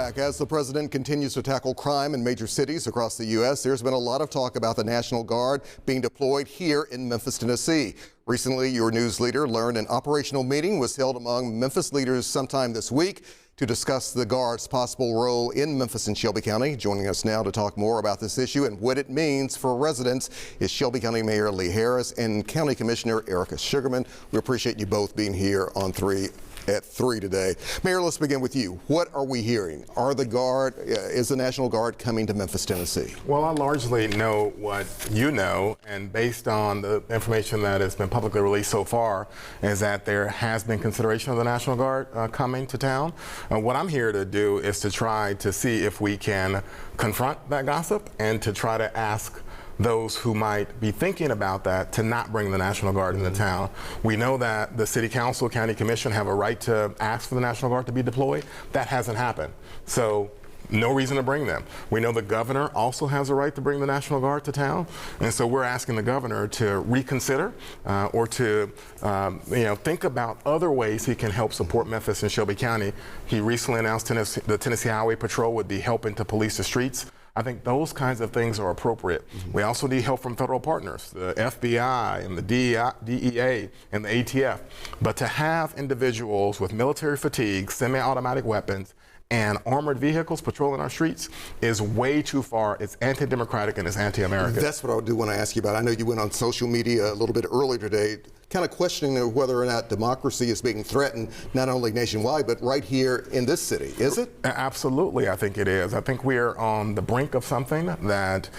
back. As the president continues to tackle crime in major cities across the U.S., there's been a lot of talk about the National Guard being deployed here in Memphis, Tennessee. Recently, your news leader learned an operational meeting was held among Memphis leaders sometime this week to discuss the Guard's possible role in Memphis and Shelby County. Joining us now to talk more about this issue and what it means for residents is Shelby County Mayor Lee Harris and County Commissioner Erica Sugarman. We appreciate you both being here on 3 at 3 today. Mayor, let's begin with you. What are we hearing? Is the National Guard coming to Memphis, Tennessee? Well, I largely know what you know, and based on the information that has been publicly released so far, is that there has been consideration of the National Guard coming to town. What I'm here to do is to try to see if we can confront that gossip and to try to ask those who might be thinking about that to not bring the National Guard into town. We know that the City Council, County Commission have a right to ask for the National Guard to be deployed. That hasn't happened. So no reason to bring them. We know the governor also has a right to bring the National Guard to town, and so we're asking the governor to reconsider or to think about other ways he can help support Memphis and Shelby County. He recently announced the Tennessee Highway Patrol would be helping to police the streets. I think those kinds of things are appropriate. We also need help from federal partners, the FBI and the DEA and the ATF. But to have individuals with military fatigue, semi-automatic weapons, and armored vehicles patrolling our streets is way too far. It's anti-democratic and it's anti-American. That's what I do want to ask you about. I know you went on social media a little bit earlier today, kind of questioning whether or not democracy is being threatened, not only nationwide, but right here in this city. Is it? Absolutely, I think it is. I think we're on the brink of something that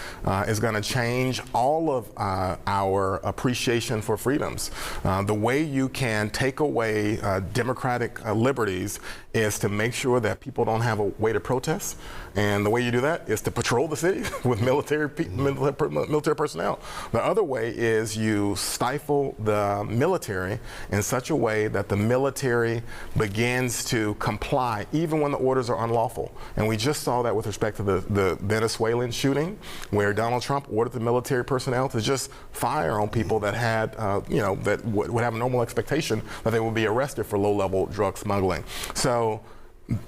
is going to change all of our appreciation for freedoms. The way you can take away democratic liberties is to make sure that people don't have a way to protest. And the way you do that is to patrol the city with military personnel. The other way is you stifle the military in such a way that the military begins to comply even when the orders are unlawful. And we just saw that with respect to the Venezuelan shooting, where Donald Trump ordered the military personnel to just fire on people that had, that would have a normal expectation that they would be arrested for low-level drug smuggling. So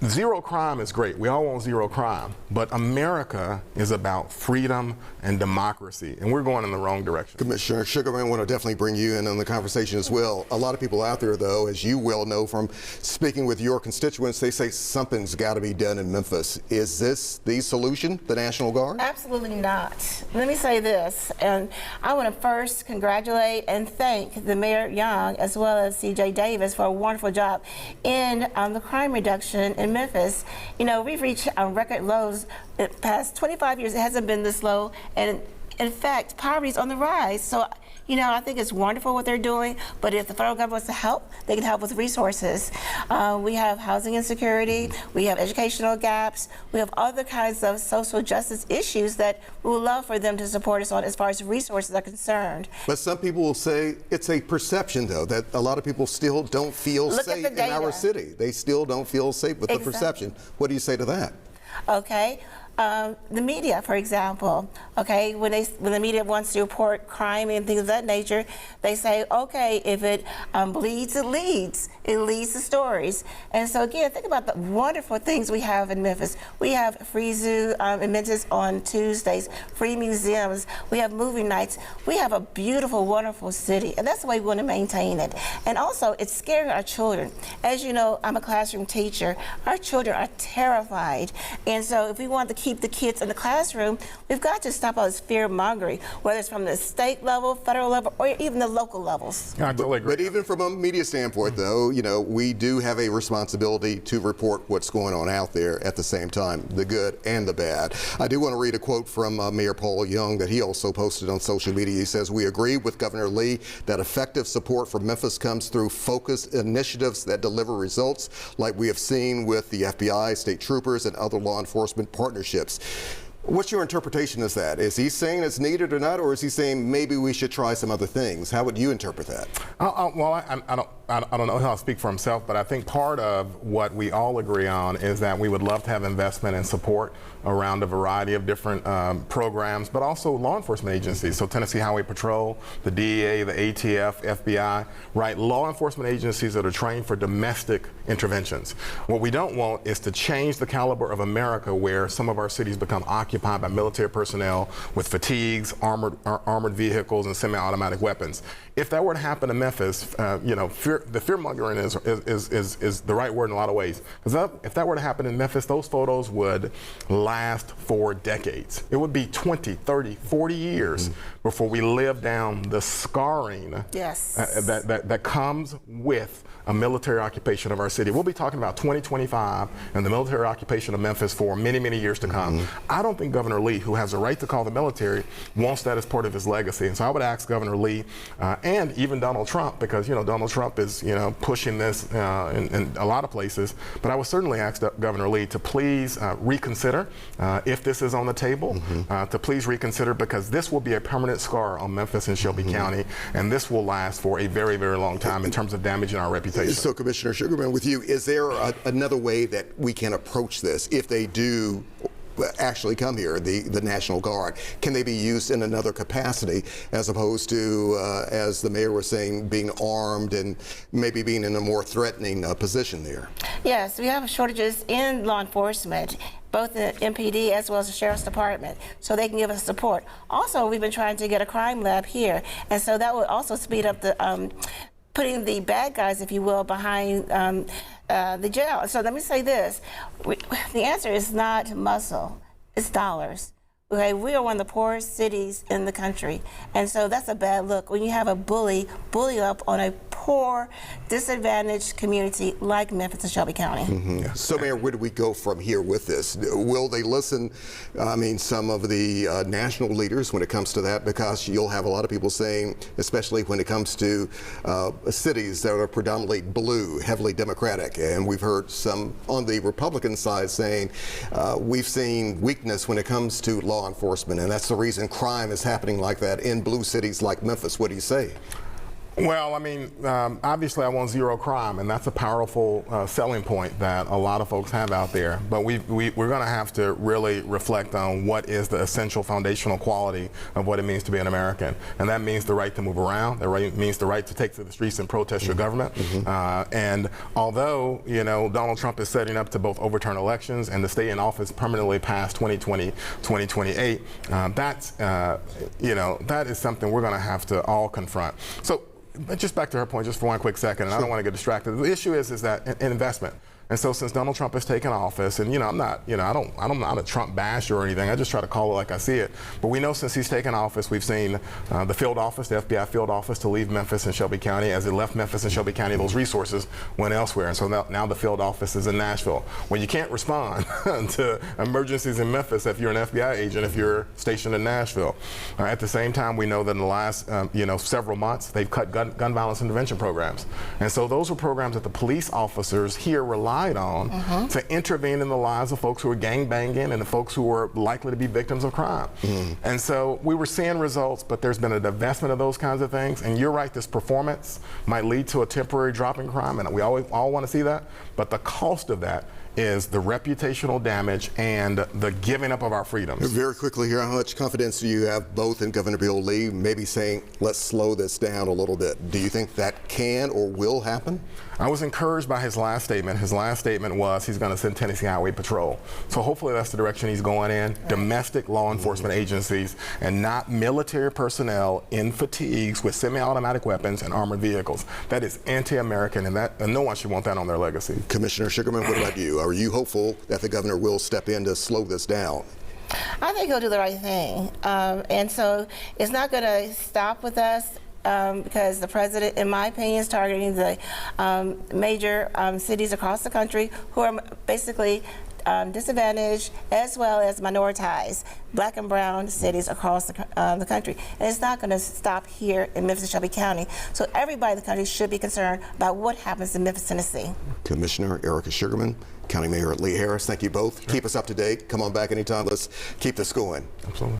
zero crime is great. We all want zero crime. But America is about freedom and democracy, and we're going in the wrong direction. Commissioner Sugarman, I want to definitely bring you in on the conversation as well. A lot of people out there, though, as you well know from speaking with your constituents, they say something's got to be done in Memphis. Is this the solution, the National Guard? Absolutely not. Let me say this, and I want to first congratulate and thank the Mayor Young as well as C.J. Davis for a wonderful job in the crime reduction in Memphis. You know, we've reached record lows in the past 25 years. It hasn't been this low, and in fact, poverty is on the rise. So, you know, I think it's wonderful what they're doing, but if the federal government wants to help, they can help with resources. We have housing insecurity, we have educational gaps, we have other kinds of social justice issues that we would love for them to support us on as far as resources are concerned. But some people will say it's a perception, though, that a lot of people still don't feel safe in our city. They still don't feel safe with the perception. What do you say to that? Okay. The media, for example, okay, when the media wants to report crime and things of that nature, they say, okay, if it bleeds, it leads. It leads to stories. And so again, think about the wonderful things we have in Memphis. We have free zoo in Memphis on Tuesdays, free museums, we have movie nights. We have a beautiful, wonderful city, and that's the way we want to maintain it. And also, it's scaring our children. As you know, I'm a classroom teacher. Our children are terrified. And so if we want to keep the kids in the classroom, we've got to stop all this fear-mongering, whether it's from the state level, federal level, or even the local levels. I totally agree. But even from a media standpoint, though, you know, we do have a responsibility to report what's going on out there at the same time, the good and the bad. I do want to read a quote from Mayor Paul Young that he also posted on social media. He says, "We agree with Governor Lee that effective support for Memphis comes through focused initiatives that deliver results, like we have seen with the FBI, state troopers, and other law enforcement partnerships." What's your interpretation of that? Is he saying it's needed or not, or is he saying maybe we should try some other things? How would you interpret that? Well, I I don't know how to speak for himself, but I think part of what we all agree on is that we would love to have investment and support around a variety of different programs, but also law enforcement agencies. So Tennessee Highway Patrol, the DEA, the ATF, FBI, right? Law enforcement agencies that are trained for domestic interventions. What we don't want is to change the caliber of America, where some of our cities become occupied by military personnel with fatigues, armored vehicles, and semi-automatic weapons. If that were to happen in Memphis, the fear-mongering is the right word in a lot of ways. Because if that were to happen in Memphis, those photos would last for decades. It would be 20, 30, 40 years before we live down the scarring that comes with a military occupation of our city. We'll be talking about 2025 and the military occupation of Memphis for many, many years to come. I don't think Governor Lee, who has a right to call the military, wants that as part of his legacy. And so I would ask Governor Lee and even Donald Trump, because Donald Trump is pushing this in a lot of places, but I would certainly ask Governor Lee to please reconsider if this is on the table, to please reconsider, because this will be a permanent scar on Memphis and Shelby County, and this will last for a very, very long time in terms of damaging our reputation. So, Commissioner Sugarman, with you, is there another way that we can approach this if they do actually come here, the National Guard? Can they be used in another capacity as opposed to, as the mayor was saying, being armed and maybe being in a more threatening position there? Yes, we have shortages in law enforcement, both the MPD as well as the Sheriff's Department, so they can give us support. Also, we've been trying to get a crime lab here, and so that would also speed up the putting the bad guys, if you will, behind the jail. So let me say this. The answer is not muscle, it's dollars. Okay, we are one of the poorest cities in the country, and so that's a bad look when you have a bully up on a poor, disadvantaged community like Memphis and Shelby County. So, Mayor, where do we go from here with this? Will they listen? I mean, some of the national leaders when it comes to that, because you'll have a lot of people saying, especially when it comes to cities that are predominantly blue, heavily Democratic, and we've heard some on the Republican side saying we've seen weakness when it comes to law enforcement, and that's the reason crime is happening like that in blue cities like Memphis. What do you say? Well, I mean, obviously I want zero crime, and that's a powerful selling point that a lot of folks have out there. But we're going to have to really reflect on what is the essential foundational quality of what it means to be an American. And that means the right to move around, means the right to take to the streets and protest your government. And although, Donald Trump is setting up to both overturn elections and to stay in office permanently past 2020, 2028, that is something we're going to have to all confront. So, just back to her point, just for one quick second, and I don't want to get distracted. The issue is that investment. And so since Donald Trump has taken office, and I'm not a Trump basher or anything, I just try to call it like I see it. But we know since he's taken office, we've seen the field office, the FBI field office, to leave Memphis and Shelby County. As it left Memphis and Shelby County, those resources went elsewhere. And so now the field office is in Nashville. Well, you can't respond to emergencies in Memphis if you're an FBI agent, if you're stationed in Nashville. At the same time, we know that in the last several months, they've cut gun violence intervention programs. And so those were programs that the police officers here relied on to intervene in the lives of folks who are gang banging and the folks who were likely to be victims of crime. And so we were seeing results, but there's been a divestment of those kinds of things. And you're right, this performance might lead to a temporary drop in crime, and we all want to see that. But the cost of that is the reputational damage and the giving up of our freedoms. Very quickly here, how much confidence do you have both in Governor Bill Lee maybe saying, let's slow this down a little bit? Do you think that can or will happen? I was encouraged by his last statement. His last statement was he's going to send Tennessee Highway Patrol. So hopefully that's the direction he's going in. Domestic law enforcement agencies and not military personnel in fatigues with semi-automatic weapons and armored vehicles. That is anti-American, and no one should want that on their legacy. Commissioner Sugarman, what about you? Are you hopeful that the governor will step in to slow this down? I think he'll do the right thing. And so it's not going to stop with us. Because the president, in my opinion, is targeting the major cities across the country who are basically disadvantaged as well as minoritized, black and brown cities across the country. And it's not going to stop here in Memphis and Shelby County. So everybody in the country should be concerned about what happens in Memphis, Tennessee. Commissioner Erica Sugarman, County Mayor Lee Harris, thank you both. Sure. Keep us up to date. Come on back anytime. Let's keep this going. Absolutely.